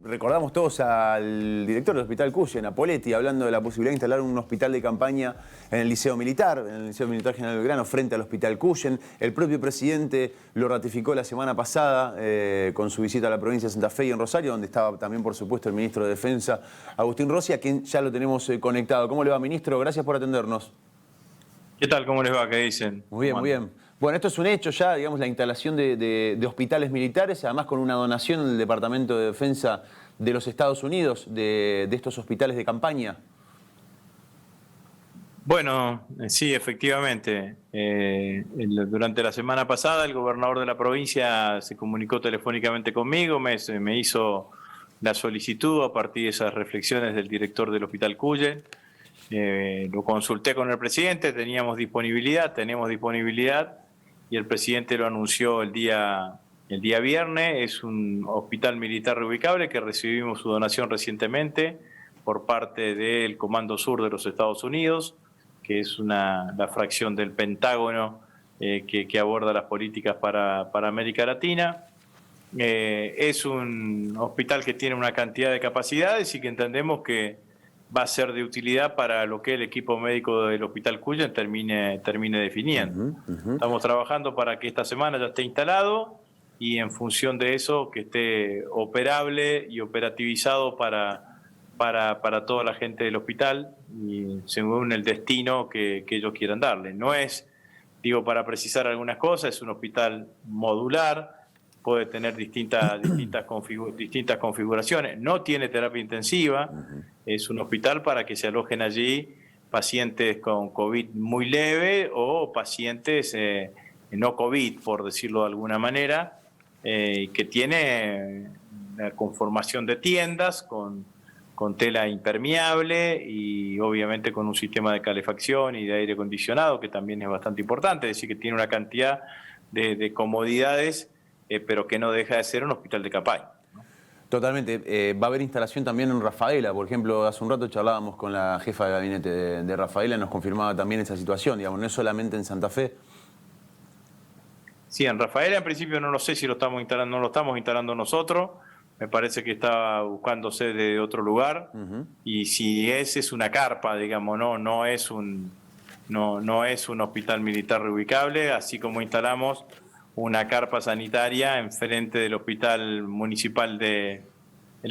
Recordamos todos al director del Hospital Cuyen, a Poletti, hablando de la posibilidad de instalar un hospital de campaña en el Liceo Militar General Belgrano, frente al Hospital Cuyen. El propio presidente lo ratificó la semana pasada con su visita a la provincia de Santa Fe y en Rosario, donde estaba también, por supuesto, el ministro de Defensa, Agustín Rossi, a quien ya lo tenemos conectado. ¿Cómo le va, ministro? Gracias por atendernos. ¿Qué tal? ¿Cómo les va? ¿Qué dicen? Muy bien, muy bien. Bueno, esto es un hecho ya, digamos, la instalación de hospitales militares, además con una donación del Departamento de Defensa de los Estados Unidos de estos hospitales de campaña. Bueno, sí, efectivamente. Durante la semana pasada el gobernador de la provincia se comunicó telefónicamente conmigo, me hizo la solicitud a partir de esas reflexiones del director del Hospital Cuyen. Lo consulté con el presidente, tenemos disponibilidad y el presidente lo anunció el día viernes. Es un hospital militar reubicable que recibimos su donación recientemente por parte del Comando Sur de los Estados Unidos, que es la fracción del Pentágono que aborda las políticas para América Latina. Es un hospital que tiene una cantidad de capacidades y que entendemos que va a ser de utilidad para lo que el equipo médico del Hospital Cuyen termine definiendo. Estamos trabajando para que esta semana ya esté instalado y en función de eso que esté operable y operativizado para toda la gente del hospital y según el destino que ellos quieran darle. No es, digo, para precisar algunas cosas, es un hospital modular, puede tener distintas configuraciones, no tiene terapia intensiva, es un hospital para que se alojen allí pacientes con COVID muy leve o pacientes no COVID, por decirlo de alguna manera, que tiene la conformación de tiendas con tela impermeable y obviamente con un sistema de calefacción y de aire acondicionado que también es bastante importante, es decir, que tiene una cantidad de comodidades, pero que no deja de ser un hospital de campaña. Totalmente. Va a haber instalación también en Rafaela. Por ejemplo, hace un rato charlábamos con la jefa de gabinete de Rafaela y nos confirmaba también esa situación. Digamos, no es solamente en Santa Fe. Sí, en Rafaela en principio no lo sé si lo estamos instalando, no lo estamos instalando nosotros. Me parece que está buscándose de otro lugar. Y si es una carpa, digamos, no es un hospital militar reubicable, así como instalamos una carpa sanitaria enfrente del hospital municipal el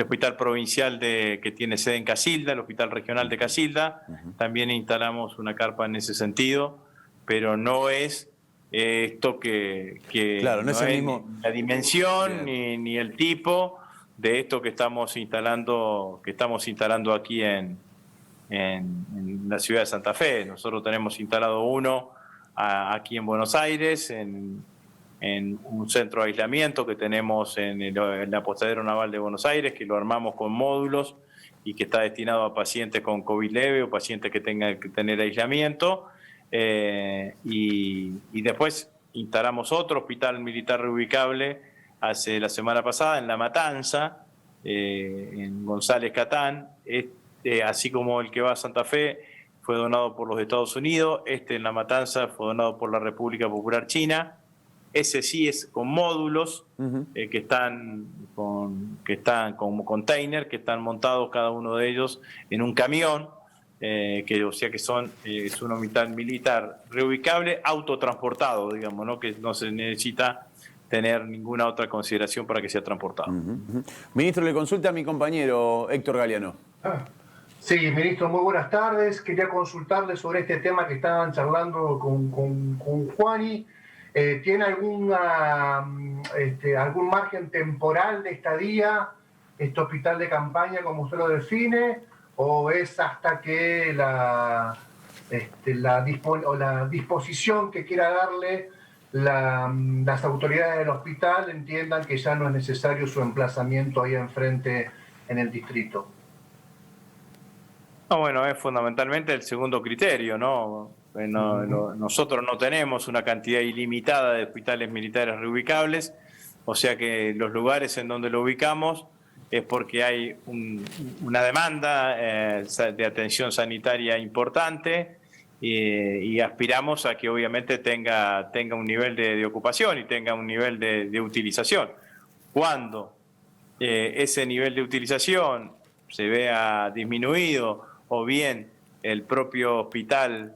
hospital provincial que tiene sede en Casilda, el hospital regional de Casilda. También instalamos una carpa en ese sentido, pero no es esto que claro, no es el es mismo... ni la dimensión ni el tipo de esto que estamos instalando aquí en la ciudad de Santa Fe. Nosotros tenemos instalado uno aquí en Buenos Aires, en un centro de aislamiento que tenemos en la Apostadero Naval de Buenos Aires, que lo armamos con módulos y que está destinado a pacientes con COVID leve o pacientes que tengan que tener aislamiento. Y después instalamos otro hospital militar reubicable hace la semana pasada en La Matanza, en González Catán. Así como el que va a Santa Fe fue donado por los Estados Unidos, en La Matanza fue donado por la República Popular China. Ese sí es con módulos que están como container, que están montados cada uno de ellos en un camión, o sea que es un hospital militar reubicable, autotransportado, digamos, ¿no? Que no se necesita tener ninguna otra consideración para que sea transportado. Ministro, le consulta a mi compañero Héctor Galeano. Sí, ministro, muy buenas tardes. Quería consultarle sobre este tema que estaban charlando con Juani. ¿Tiene algún margen temporal de estadía este hospital de campaña, como usted lo define, o es hasta que la disposición que quiera darle las autoridades del hospital entiendan que ya no es necesario su emplazamiento ahí enfrente en el distrito? No, bueno, es fundamentalmente el segundo criterio, ¿no? Nosotros no tenemos una cantidad ilimitada de hospitales militares reubicables, o sea que los lugares en donde lo ubicamos es porque hay una demanda de atención sanitaria importante y aspiramos a que obviamente tenga un nivel de ocupación y tenga un nivel de utilización. Cuando ese nivel de utilización se vea disminuido o bien el propio hospital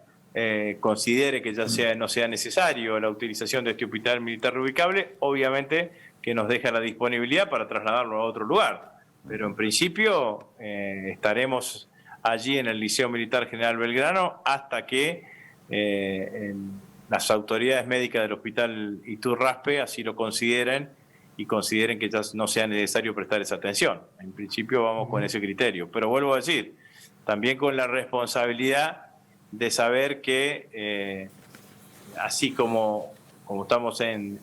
considere que ya no sea necesario la utilización de este hospital militar reubicable, obviamente que nos deja la disponibilidad para trasladarlo a otro lugar. Pero en principio estaremos allí en el Liceo Militar General Belgrano hasta que las autoridades médicas del Hospital Iturraspe así lo consideren y consideren que ya no sea necesario prestar esa atención. En principio vamos con ese criterio. Pero vuelvo a decir, también con la responsabilidad de saber que así como estamos en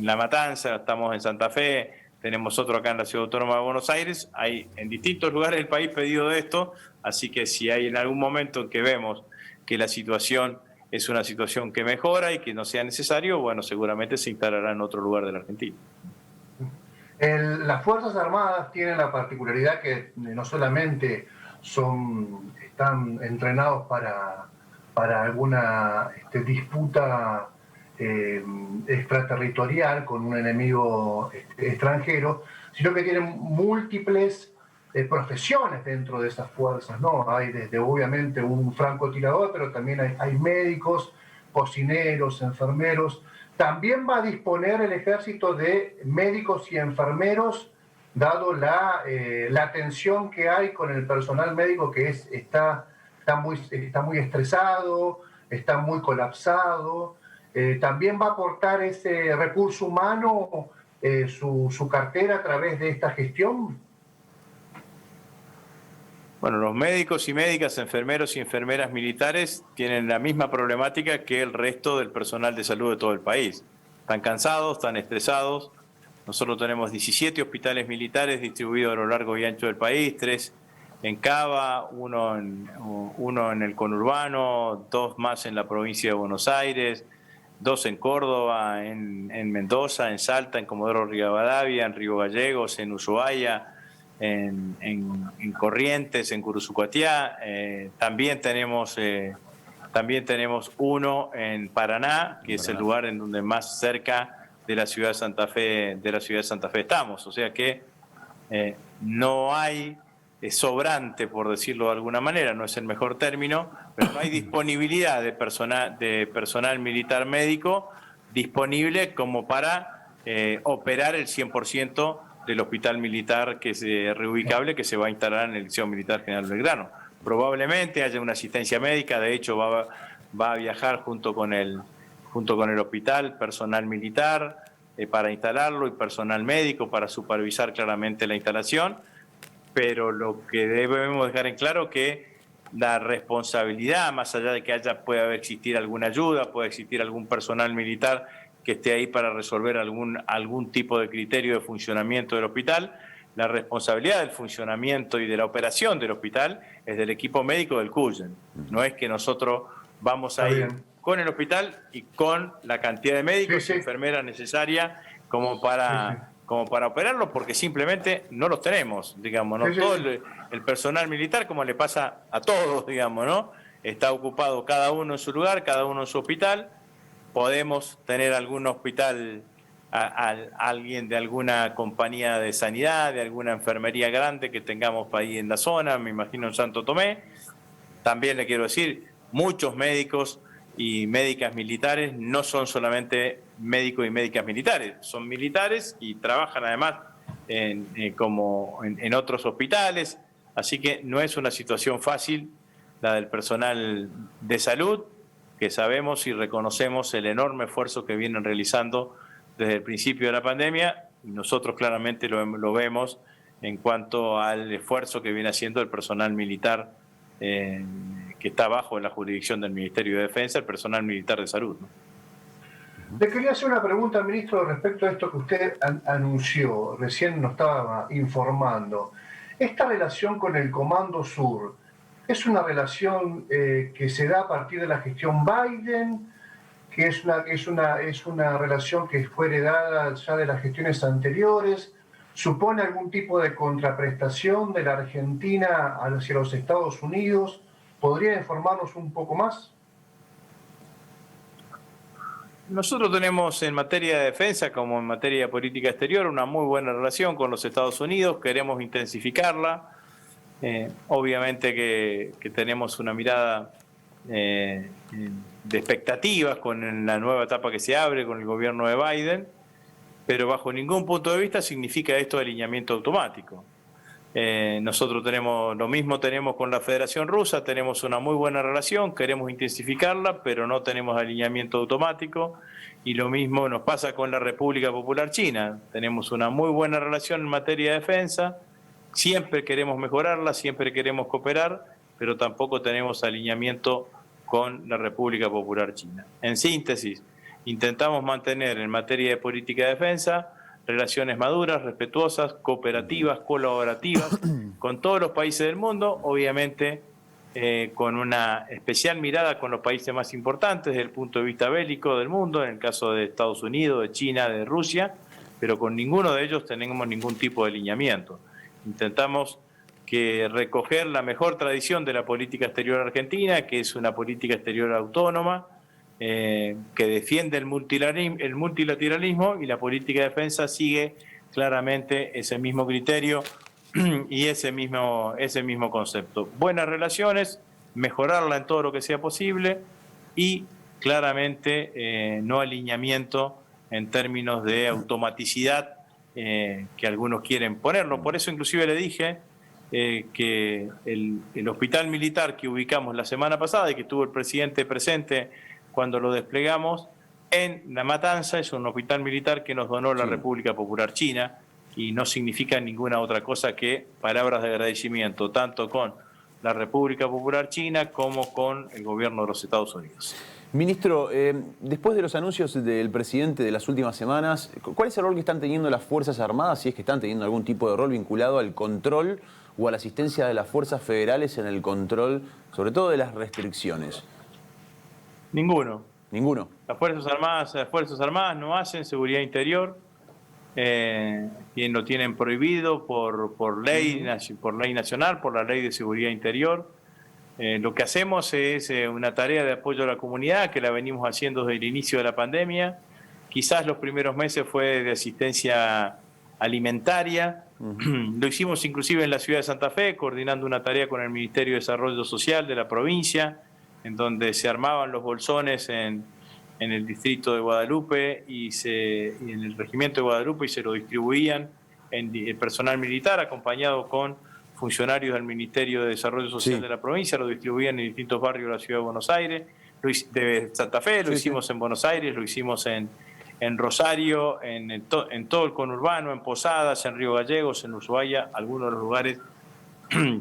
La Matanza, estamos en Santa Fe, tenemos otro acá en la Ciudad Autónoma de Buenos Aires, hay en distintos lugares del país pedido de esto, así que si hay en algún momento en que vemos que la situación es una situación que mejora y que no sea necesario, bueno, seguramente se instalará en otro lugar de la Argentina. Las Fuerzas Armadas tienen la particularidad que no solamente están entrenados para alguna disputa extraterritorial con un enemigo extranjero, sino que tienen múltiples profesiones dentro de esas fuerzas, ¿no? Hay desde obviamente un francotirador, pero también hay médicos, cocineros, enfermeros. También va a disponer el ejército de médicos y enfermeros, dado la tensión que hay con el personal médico que está muy estresado, está muy colapsado. También va a aportar ese recurso humano su cartera a través de esta gestión. Bueno, los médicos y médicas, enfermeros y enfermeras militares tienen la misma problemática que el resto del personal de salud de todo el país. Están cansados, están estresados. Nosotros tenemos 17 hospitales militares distribuidos a lo largo y ancho del país, 3 en Cava, uno en el conurbano, 2 más en la provincia de Buenos Aires, 2 en Córdoba, en Mendoza, en Salta, en Comodoro Rivadavia, en Río Gallegos, en Ushuaia, en Corrientes, en Curuzucuatiá. También tenemos uno en Paraná, que es el lugar en donde más cerca de la ciudad de Santa Fe estamos. O sea que no hay sobrante, por decirlo de alguna manera, no es el mejor término, pero no hay disponibilidad de personal militar médico disponible como para operar el 100% del hospital militar que es reubicable, que se va a instalar en el Liceo Militar General Belgrano. Probablemente haya una asistencia médica, de hecho va a viajar junto con el hospital personal militar para instalarlo y personal médico para supervisar claramente la instalación, pero lo que debemos dejar en claro que la responsabilidad, más allá de que pueda existir alguna ayuda, puede existir algún personal militar que esté ahí para resolver algún tipo de criterio de funcionamiento del hospital, la responsabilidad del funcionamiento y de la operación del hospital es del equipo médico del CUYEN. No es que nosotros vamos a ir con el hospital y con la cantidad de médicos y enfermeras necesaria como para operarlo, porque simplemente no los tenemos, digamos, ¿no? Todo el personal militar, como le pasa a todos, digamos, ¿no? Está ocupado cada uno en su lugar, cada uno en su hospital. Podemos tener algún hospital, alguien de alguna compañía de sanidad, de alguna enfermería grande que tengamos ahí en la zona, me imagino en Santo Tomé. También le quiero decir, muchos médicos y médicas militares no son solamente médicos y médicas militares, son militares y trabajan además en otros hospitales, así que no es una situación fácil la del personal de salud, que sabemos y reconocemos el enorme esfuerzo que vienen realizando desde el principio de la pandemia, y nosotros claramente lo vemos en cuanto al esfuerzo que viene haciendo el personal militar que está bajo la jurisdicción del Ministerio de Defensa, el personal militar de salud, ¿no? Le quería hacer una pregunta, ministro, respecto a esto que usted anunció, recién nos estaba informando. Esta relación con el Comando Sur, ¿es una relación que se da a partir de la gestión Biden? ¿Que es una relación que fue heredada ya de las gestiones anteriores? ¿Supone algún tipo de contraprestación de la Argentina hacia los Estados Unidos? ¿Podría informarnos un poco más? Nosotros tenemos en materia de defensa como en materia de política exterior una muy buena relación con los Estados Unidos, queremos intensificarla. Obviamente que tenemos una mirada de expectativas con la nueva etapa que se abre con el gobierno de Biden, pero bajo ningún punto de vista significa esto alineamiento automático. Nosotros tenemos lo mismo tenemos con la Federación Rusa, tenemos una muy buena relación, queremos intensificarla, pero no tenemos alineamiento automático, y lo mismo nos pasa con la República Popular China. Tenemos una muy buena relación en materia de defensa, siempre queremos mejorarla, siempre queremos cooperar, pero tampoco tenemos alineamiento con la República Popular China. En síntesis, intentamos mantener en materia de política de defensa relaciones maduras, respetuosas, cooperativas, colaborativas con todos los países del mundo, obviamente con una especial mirada con los países más importantes desde el punto de vista bélico del mundo, en el caso de Estados Unidos, de China, de Rusia, pero con ninguno de ellos tenemos ningún tipo de alineamiento. Intentamos recoger la mejor tradición de la política exterior argentina, que es una política exterior autónoma, que defiende el multilateralismo, y la política de defensa sigue claramente ese mismo criterio y ese mismo concepto. Buenas relaciones, mejorarla en todo lo que sea posible y claramente no alineamiento en términos de automaticidad que algunos quieren ponerlo. Por eso inclusive le dije que el hospital militar que ubicamos la semana pasada y que estuvo el presidente presente cuando lo desplegamos en La Matanza, es un hospital militar que nos donó la República Popular China, y no significa ninguna otra cosa que palabras de agradecimiento, tanto con la República Popular China como con el gobierno de los Estados Unidos. Ministro, después de los anuncios del presidente de las últimas semanas, ¿cuál es el rol que están teniendo las Fuerzas Armadas, si es que están teniendo algún tipo de rol vinculado al control o a la asistencia de las fuerzas federales en el control, sobre todo de las restricciones? Ninguno. ¿Ninguno? Las Fuerzas Armadas no hacen seguridad interior, lo tienen prohibido por ley nacional, por la Ley de Seguridad Interior. Lo que hacemos es una tarea de apoyo a la comunidad que la venimos haciendo desde el inicio de la pandemia. Quizás los primeros meses fue de asistencia alimentaria. Lo hicimos inclusive en la ciudad de Santa Fe, coordinando una tarea con el Ministerio de Desarrollo Social de la provincia, en donde se armaban los bolsones en el distrito de Guadalupe y en el regimiento de Guadalupe, y se lo distribuían en el personal militar acompañado con funcionarios del Ministerio de Desarrollo Social de la provincia, lo distribuían en distintos barrios de la ciudad de Buenos Aires, de Santa Fe, lo hicimos en Buenos Aires, lo hicimos en Rosario, en todo el conurbano, en Posadas, en Río Gallegos, en Ushuaia, algunos de los lugares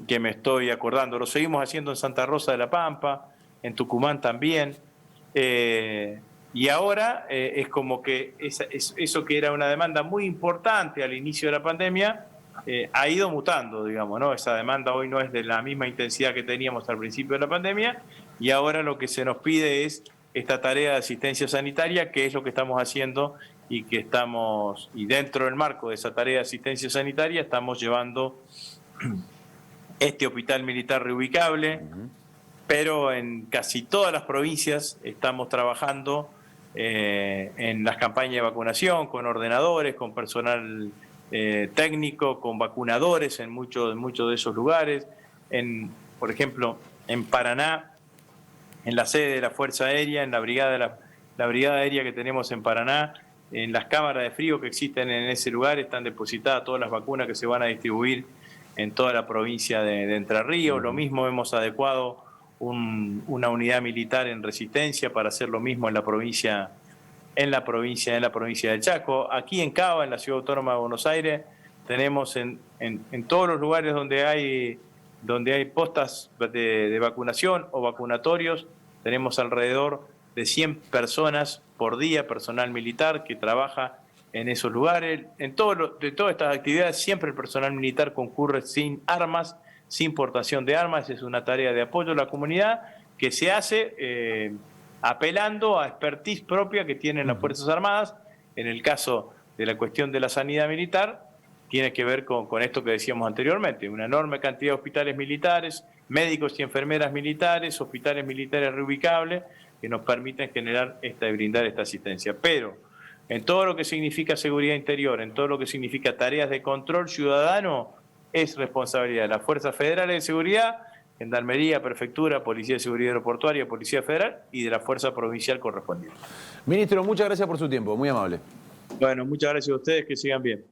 que me estoy acordando. Lo seguimos haciendo en Santa Rosa de la Pampa, en Tucumán también. Y ahora es como que eso que era una demanda muy importante al inicio de la pandemia ha ido mutando, digamos, ¿no? Esa demanda hoy no es de la misma intensidad que teníamos al principio de la pandemia, y ahora lo que se nos pide es esta tarea de asistencia sanitaria, que es lo que estamos haciendo y dentro del marco de esa tarea de asistencia sanitaria estamos llevando este hospital militar reubicable, pero en casi todas las provincias estamos trabajando en las campañas de vacunación, con ordenadores, con personal técnico, con vacunadores en muchos de esos lugares. Por ejemplo, en Paraná, en la sede de la Fuerza Aérea, en la brigada aérea que tenemos en Paraná, en las cámaras de frío que existen en ese lugar están depositadas todas las vacunas que se van a distribuir en toda la provincia de Entre Ríos. Lo mismo hemos adecuado una unidad militar en Resistencia para hacer lo mismo en la provincia del Chaco. Aquí en Cava, en la Ciudad Autónoma de Buenos Aires, tenemos en todos los lugares donde hay postas de vacunación o vacunatorios, tenemos alrededor de 100 personas por día, personal militar que trabaja en esos lugares. De todas estas actividades siempre el personal militar concurre sin armas, sin portación de armas. Es una tarea de apoyo a la comunidad que se hace apelando a expertise propia que tienen las Fuerzas Armadas. En el caso de la cuestión de la sanidad militar, tiene que ver con esto que decíamos anteriormente, una enorme cantidad de hospitales militares, médicos y enfermeras militares, hospitales militares reubicables, que nos permiten generar brindar esta asistencia. Pero en todo lo que significa seguridad interior, en todo lo que significa tareas de control ciudadano, es responsabilidad de las Fuerzas Federales de Seguridad, Gendarmería, Prefectura, Policía de Seguridad Aeroportuaria, Policía Federal y de la Fuerza Provincial correspondiente. Ministro, muchas gracias por su tiempo, muy amable. Bueno, muchas gracias a ustedes, que sigan bien.